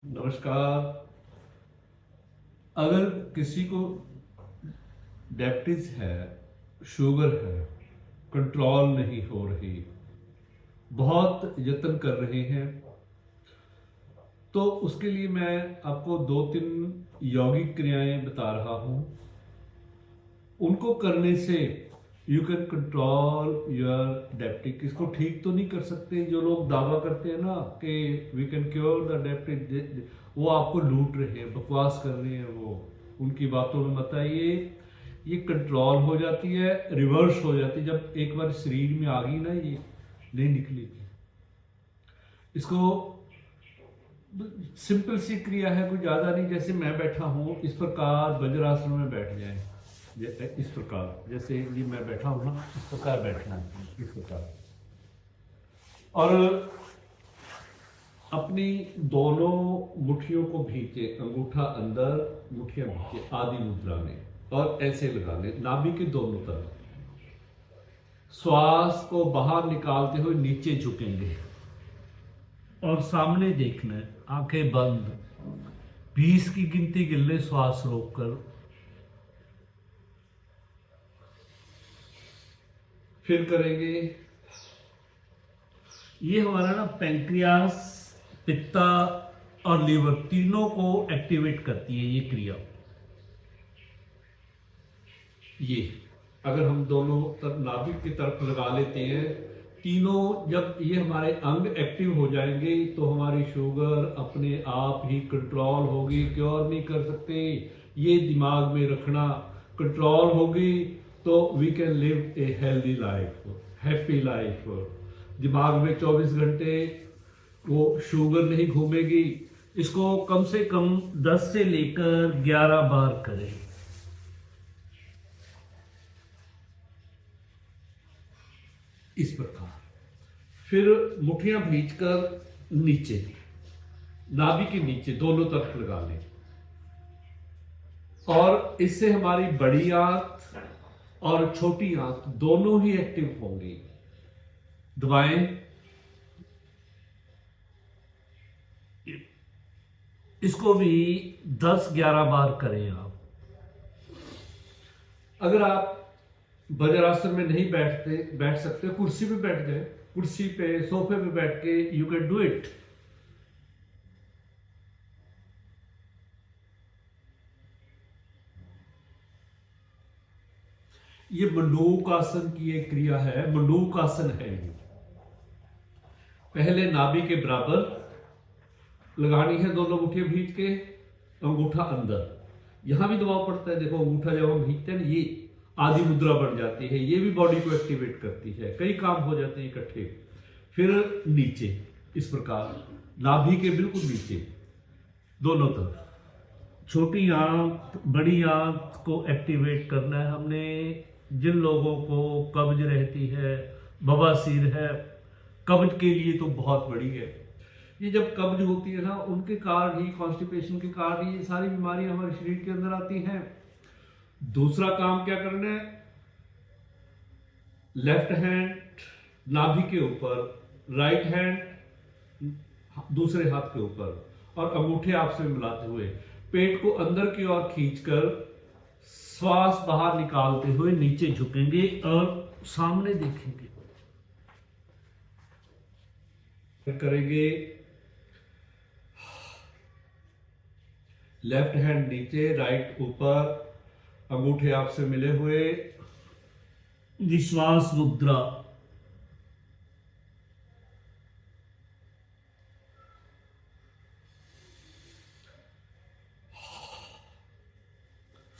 नमस्कार। अगर किसी को डायबिटीज है, शुगर है, कंट्रोल नहीं हो रही, बहुत यत्न कर रहे हैं, तो उसके लिए मैं आपको 2-3 यौगिक क्रियाएं बता रहा हूं। उनको करने से you can control your diabetic. इसको ठीक तो नहीं कर सकते, जो लोग दावा करते हैं ना कि we can cure the diabetic, वो आपको लूट रहे हैं, बकवास कर रहे हैं। वो उनकी बातों में मत आइए। ये कंट्रोल हो जाती है, रिवर्स हो जाती है। जब एक बार शरीर में आ गई ना, ये नहीं निकलेगी। इसको सिंपल सी क्रिया है, कोई ज्यादा नहीं। जैसे मैं बैठा हूं, इस प्रकार वज्रासन में बैठ जाए, इस प्रकार। जैसे ये मैं बैठा हूं ना, इस प्रकार बैठना है, इस प्रकार। और अपनी दोनों मुट्ठियों को भींचे, अंगूठा अंदर, मुट्ठियां भींचे, आदि मुद्रा में, और ऐसे लगा ले नाभि के दोनों तरफ। श्वास को बाहर निकालते हुए नीचे झुकेंगे और सामने देखना है, आंखें बंद। 20 की गिनती गिन ले, श्वास रोककर। फिर करेंगे। ये हमारा ना पैंक्रियास, पित्ता और लीवर तीनों को एक्टिवेट करती है ये क्रिया। ये अगर हम दोनों तरफ नाभि की तरफ लगा लेते हैं, तीनों, जब ये हमारे अंग एक्टिव हो जाएंगे तो हमारी शुगर अपने आप ही कंट्रोल होगी। क्योर नहीं कर सकते, ये दिमाग में रखना। कंट्रोल होगी तो we can live a healthy life, happy life. दिमाग में 24 घंटे वो शुगर नहीं घूमेगी। इसको कम से कम 10 से लेकर 11 बार करें। इस प्रकार फिर मुट्ठियां भींचकर नीचे, नाभि के नीचे दोनों तरफ लगा लें। और इससे हमारी बड़ी आंत और छोटी आंत दोनों ही एक्टिव होंगी। दबाएं। इसको भी 10-11 बार करें आप। अगर आप वज्रासन में नहीं बैठ सकते, कुर्सी पे बैठ जाए, कुर्सी पे, सोफे पे बैठ के यू कैन डू इट। ये मंडूक आसन की एक क्रिया है, मंडूक आसन है ये। पहले नाभि के बराबर लगानी है, दोनों मुट्ठियां भींच के, अंगूठा अंदर। यहां भी दबाव पड़ता है, देखो अंगूठा जब हम भींचते हैं ना, ये आदि मुद्रा बन जाती है, ये भी बॉडी को एक्टिवेट करती है, कई काम हो जाते हैं इकट्ठे। फिर नीचे इस प्रकार, नाभि के बिल्कुल नीचे दोनों तरफ। छोटी आंत, बड़ी आंत को एक्टिवेट करना है हमने। जिन लोगों को कब्ज रहती है, बवासीर है, कब्ज के लिए तो बहुत बड़ी है। ये जब कब्ज होती है ना, उनके कारण ही, कॉन्स्टिपेशन के कारण ही ये सारी बीमारियां हमारे शरीर के अंदर आती हैं। दूसरा काम क्या करना है, लेफ्ट हैंड नाभि के ऊपर, राइट हैंड दूसरे हाथ के ऊपर, और अंगूठे आपस में मिलाते हुए पेट को अंदर की ओर खींचकर श्वास बाहर निकालते हुए नीचे झुकेंगे और सामने देखेंगे। फिर करेंगे लेफ्ट हैंड नीचे, राइट ऊपर, अंगूठे आपसे मिले हुए, निश्वास मुद्रा।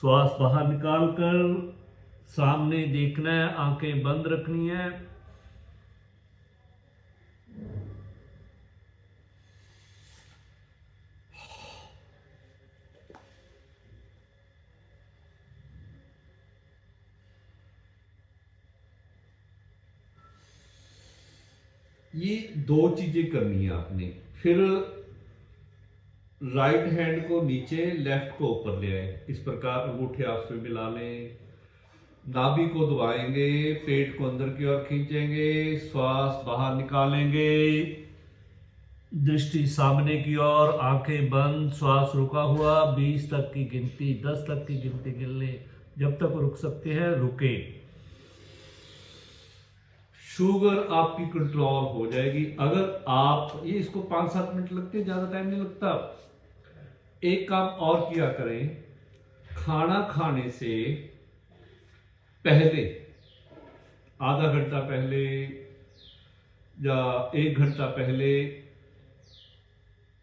श्वास बाहर निकालकर सामने देखना है, आंखें बंद रखनी है। ये 2 चीजें करनी है आपने। फिर राइट हैंड को नीचे, लेफ्ट को ऊपर ले आए, इस प्रकार अंगूठे आपस में मिला लें। नाभि को दबाएंगे, पेट को अंदर की ओर खींचेंगे, श्वास बाहर निकालेंगे, दृष्टि सामने की ओर, आंखें बंद, श्वास रुका हुआ, 20 तक की गिनती, 10 तक की गिनती गिन लें, जब तक रुक सकते हैं रुके। शुगर आपकी कंट्रोल हो जाएगी अगर आप ये, इसको 5-7 मिनट लगते हैं, ज्यादा टाइम नहीं लगता। एक काम और किया करें, खाना खाने से पहले आधा घंटा पहले या 1 घंटा पहले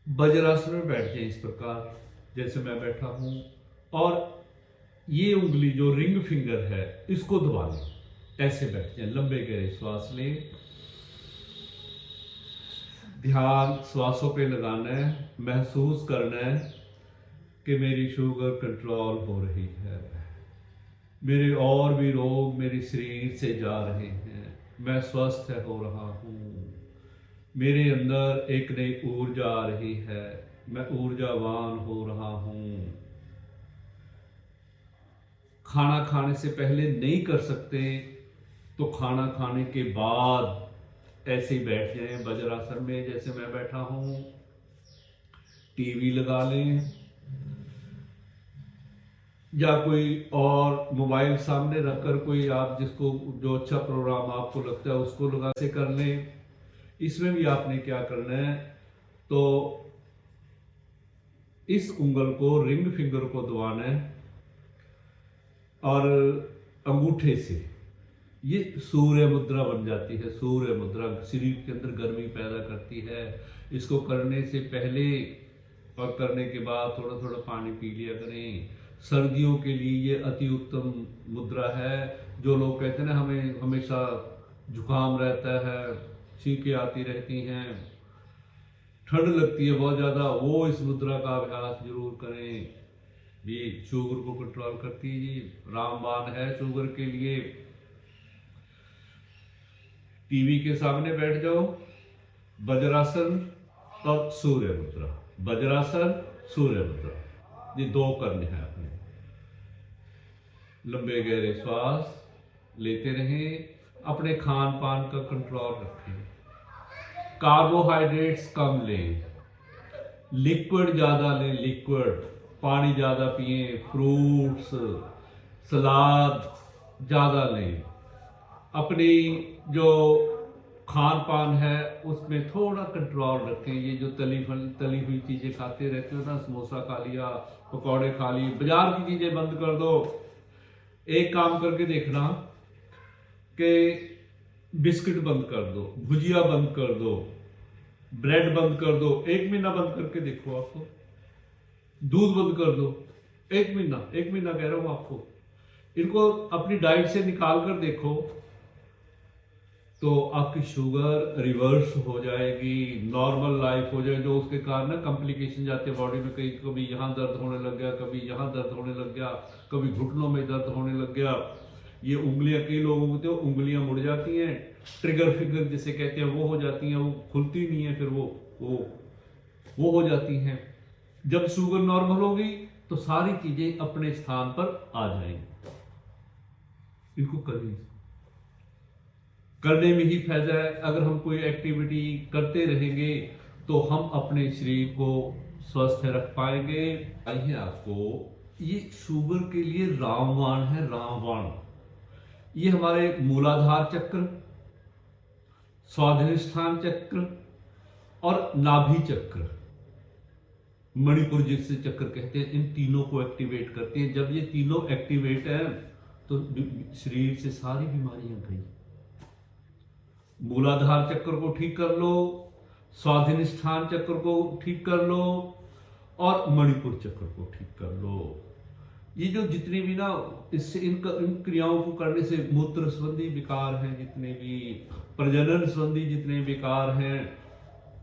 वज्रासन में बैठ जाए, इस प्रकार जैसे मैं बैठा हूं, और ये उंगली जो रिंग फिंगर है इसको दबा लें, ऐसे बैठ जाए, लंबे गहरे श्वास लें, ध्यान श्वासों पे लगाना है, महसूस करना है कि मेरी शुगर कंट्रोल हो रही है, मेरे और भी रोग मेरे शरीर से जा रहे हैं, मैं स्वस्थ हो रहा हूँ, मेरे अंदर एक नई ऊर्जा आ रही है, मैं ऊर्जावान हो रहा हूँ। खाना खाने से पहले नहीं कर सकते तो खाना खाने के बाद ऐसे ही बैठ जाएं वज्रासन में, जैसे मैं बैठा हूँ। टीवी लगा लें या कोई और मोबाइल सामने रखकर कोई आप जिसको जो अच्छा प्रोग्राम आपको लगता है उसको लगा से कर लें। इसमें भी आपने क्या करना है, तो इस उंगल को, रिंग फिंगर को दबाना है और अंगूठे से ये सूर्य मुद्रा बन जाती है। सूर्य मुद्रा शरीर के अंदर गर्मी पैदा करती है। इसको करने से पहले और करने के बाद थोड़ा थोड़ा पानी पी लिया करें। सर्दियों के लिए ये अति उत्तम मुद्रा है। जो लोग कहते हैं ना हमें हमेशा जुकाम रहता है, छींकें आती रहती हैं, ठंड लगती है बहुत ज़्यादा, वो इस मुद्रा का अभ्यास जरूर करें। ये शुगर को कंट्रोल करती है, जी रामबाण है शुगर के लिए। टीवी के सामने बैठ जाओ, वज्रासन और सूर्य मुद्रा, वज्रासन सूर्य मुद्रा, ये 2 करने हैं अपने। लंबे गहरे श्वास लेते रहें, अपने खान पान का कंट्रोल रखें, कार्बोहाइड्रेट्स कम लें, लिक्विड ज़्यादा लें, लिक्विड पानी ज़्यादा पिएं, फ्रूट्स सलाद ज़्यादा लें। अपनी जो खान पान है उसमें थोड़ा कंट्रोल रखें। ये जो तली हुई चीज़ें खाते रहते हो ना, समोसा खा लिया, पकौड़े खा लिए, बाजार की चीज़ें बंद कर दो। एक काम करके देखना कि बिस्किट बंद कर दो, भुजिया बंद कर दो, ब्रेड बंद कर दो। 1 महीना बंद करके देखो, आपको दूध बंद कर दो, 1 महीना कह रहा हूं आपको। इनको अपनी डाइट से निकाल कर देखो तो आपकी शुगर रिवर्स हो जाएगी, नॉर्मल लाइफ हो जाएगी। जो उसके कारण ना कॉम्प्लिकेशन जाते हैं बॉडी में, कभी यहाँ दर्द होने लग गया, कभी यहाँ दर्द होने लग गया, कभी घुटनों में दर्द होने लग गया। ये उंगलियां, कई लोगों को तो उंगलियां मुड़ जाती हैं, ट्रिगर फिंगर जिसे कहते हैं वो हो जाती हैं, वो खुलती नहीं है, फिर वो हो जाती हैं। जब शुगर नॉर्मल होगी तो सारी चीजें अपने स्थान पर आ जाएंगी। इनको करने में ही फायदा है। अगर हम कोई एक्टिविटी करते रहेंगे तो हम अपने शरीर को स्वस्थ रख पाएंगे। आइए आपको ये शुगर के लिए रामबाण है, रामबाण। ये हमारे मूलाधार चक्र, स्वाधिष्ठान चक्र और नाभि चक्र, मणिपुर जिसे चक्र कहते हैं, इन तीनों को एक्टिवेट करती हैं। जब ये तीनों एक्टिवेट हैं तो शरीर से सारी बीमारियां गई। मूलाधार चक्र को ठीक कर लो, स्वाधिष्ठान चक्र को ठीक कर लो और मणिपुर चक्र को ठीक कर लो। ये जो जितने भी ना इससे इन क्रियाओं को करने से मूत्र संबंधी विकार हैं, जितने भी प्रजनन संबंधी जितने विकार हैं,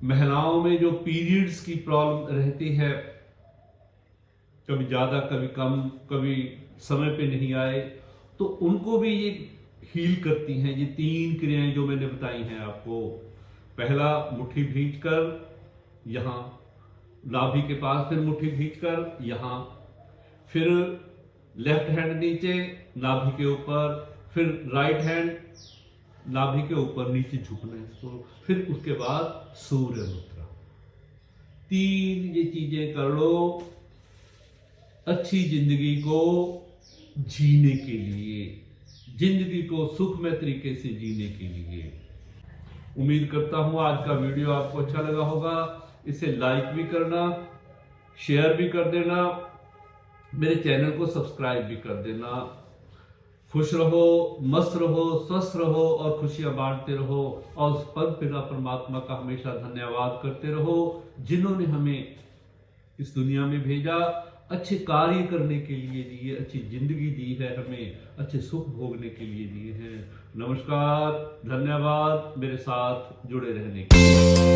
महिलाओं में जो पीरियड्स की प्रॉब्लम रहती है, कभी ज्यादा कभी कम, कभी समय पे नहीं आए, तो उनको भी ये हील करती हैं। ये 3 क्रियाएं जो मैंने बताई हैं आपको। पहला, मुट्ठी भींच कर यहां नाभि के पास, फिर मुट्ठी भींच कर यहां, फिर लेफ्ट हैंड नीचे नाभि के ऊपर, फिर राइट हैंड नाभि के ऊपर नीचे झुकना है इसको, फिर उसके बाद सूर्य मुद्रा। 3 ये चीजें कर लो अच्छी जिंदगी को जीने के लिए, जिंदगी को सुखमय तरीके से जीने के लिए। उम्मीद करता हूं आज का वीडियो आपको अच्छा लगा होगा। इसे लाइक भी करना, शेयर भी कर देना, मेरे चैनल को सब्सक्राइब भी कर देना। खुश रहो, मस्त रहो, स्वस्थ रहो और खुशियां बांटते रहो और उस परम पिता परमात्मा का हमेशा धन्यवाद करते रहो जिन्होंने हमें इस दुनिया में भेजा, अच्छे कार्य करने के लिए दिए, अच्छी जिंदगी दी है, हमें अच्छे सुख भोगने के लिए दिए हैं। नमस्कार, धन्यवाद मेरे साथ जुड़े रहने के लिए।